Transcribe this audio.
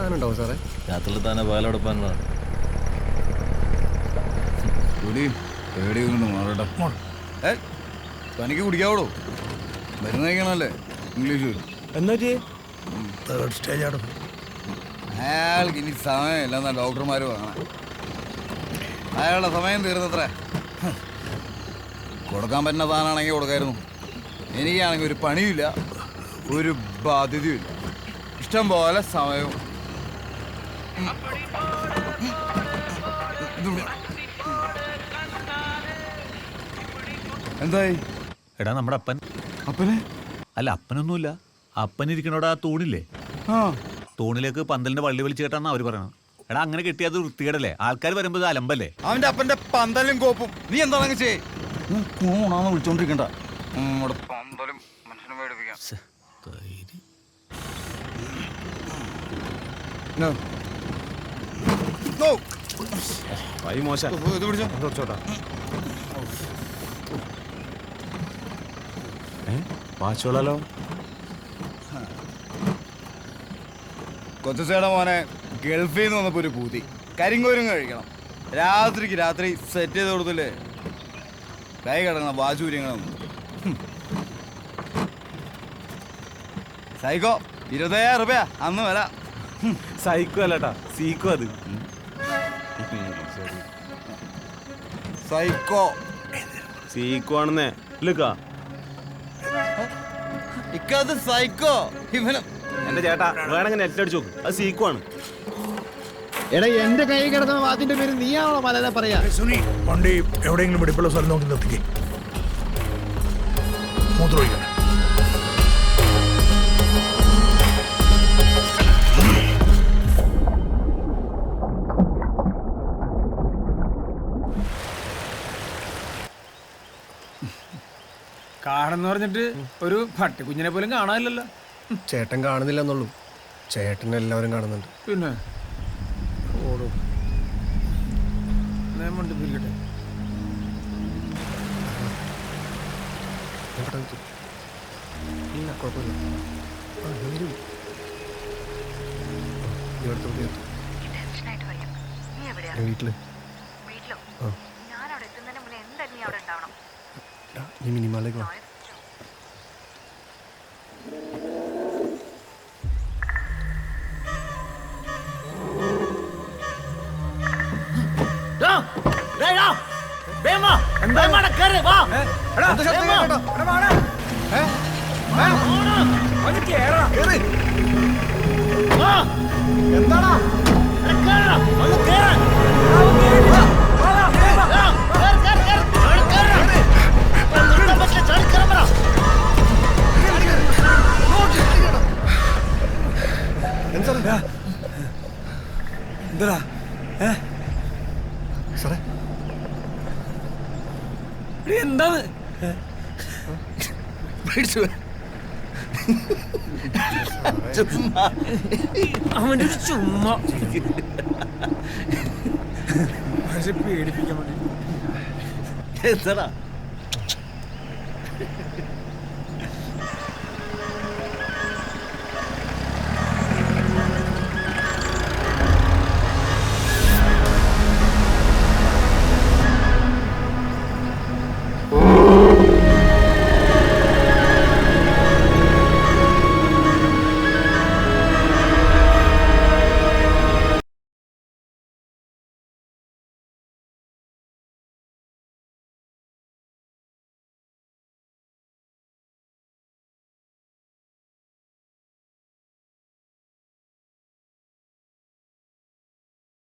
താനുണ്ടാവും സാറേ? രാത്രിയിൽ തന്നെ പകലെടുപ്പാനാണ്. തനിക്ക് കുടിക്കാവോ? മരുന്ന് കഴിക്കണല്ലേ ഇംഗ്ലീഷ്. അയാൾക്ക് ഇനി സമയമില്ലെന്നാ ഡോക്ടർമാർ പറയണേ. അയാളുടെ സമയം തീർന്നത്ര. കൊടുക്കാൻ പറ്റുന്ന താനാണെങ്കിൽ കൊടുക്കായിരുന്നു. എനിക്കാണെങ്കിൽ ഒരു പണിയില്ല, ഒരു ബാധ്യതയുമില്ല, ഇഷ്ടം പോലെ സമയവും. എന്തായി? എടാ നമ്മുടെ അപ്പൻ. അപ്പനെ? അല്ല, അപ്പനൊന്നുമില്ല. അപ്പനിരിക്കണോടെ ആ തൂണില്ലേ, തൂണിലേക്ക് പന്തലിന്റെ വള്ളി വലിച്ചു കേട്ടാന്ന് അവര് പറയണം. എടാ അങ്ങനെ കെട്ടിയത് വൃത്തികേടല്ലേ? ആൾക്കാർ വരുമ്പോ അലമ്പല്ലേ? അവന്റെ അപ്പന്റെ പന്തലും കോപ്പും നീ എന്താണെന്ന് ചെയ്യ്. കൂണാന്ന് വിളിച്ചോണ്ടിരിക്കണ്ട. പന്തലും മനുഷ്യനെ പേടിപ്പിക്കാം. വാച്ചോളാലോ. കൊച്ചേടെ മോനെ ഗൾഫിൽ നിന്ന് വന്നപ്പോ ഒരു പൂതി കരിങ്കോരും കഴിക്കണം. രാത്രിക്ക് രാത്രി സെറ്റ് ചെയ്ത് കൊടുത്തില്ലേ, കൈ കിടക്കണം വാചൂര്യങ്ങളൊന്നും. സൈക്കോ 20,000 രൂപ അന്ന് വില. സൈക്കോ അല്ലട്ടാ, സീക്കോ. അത് സൈക്കോ സീക്കോ ആണെന്നേ. ഇക്കത് സൈക്കോ. ഇവനും എന്റെ ചേട്ടാ വേണമെങ്കിൽ നെറ്റ് അടിച്ചു നോക്കും, അത് സീക്കോ ആണ്. എടാ എന്റെ കൈ കിടക്കുന്ന വാതിന്റെ പേര് നീയാണോ മലയാളം പറയാ? സുനി വണ്ടി എവിടെയെങ്കിലും വെടിപ്പുള്ള സ്ഥലം നോക്കി നിർത്തിക്കേ. മൂത്രമൊഴിക്കണം. കാണുന്ന പറഞ്ഞിട്ട് ഒരു പട്ടിക്കുഞ്ഞിനെ പോലും കാണാനില്ലല്ലോ. ചേട്ടൻ കാണുന്നില്ല എന്നുള്ളൂ, ചേട്ടൻ എല്ലാവരും കാണുന്നുണ്ട്. പിന്നെ ഓടും പിരിക്കട്ടെ. ഇല്ല കുഴപ്പമില്ല. വീട്ടില് നീ മിനിമാലേക്ക് വാ. എന്താടാ എന്താ സാറേ? എന്താണ് അവൻ്റെ ഒരു ചുമ്മാ പേടിപ്പിക്കാൻ വേണ്ടി. എന്താടാ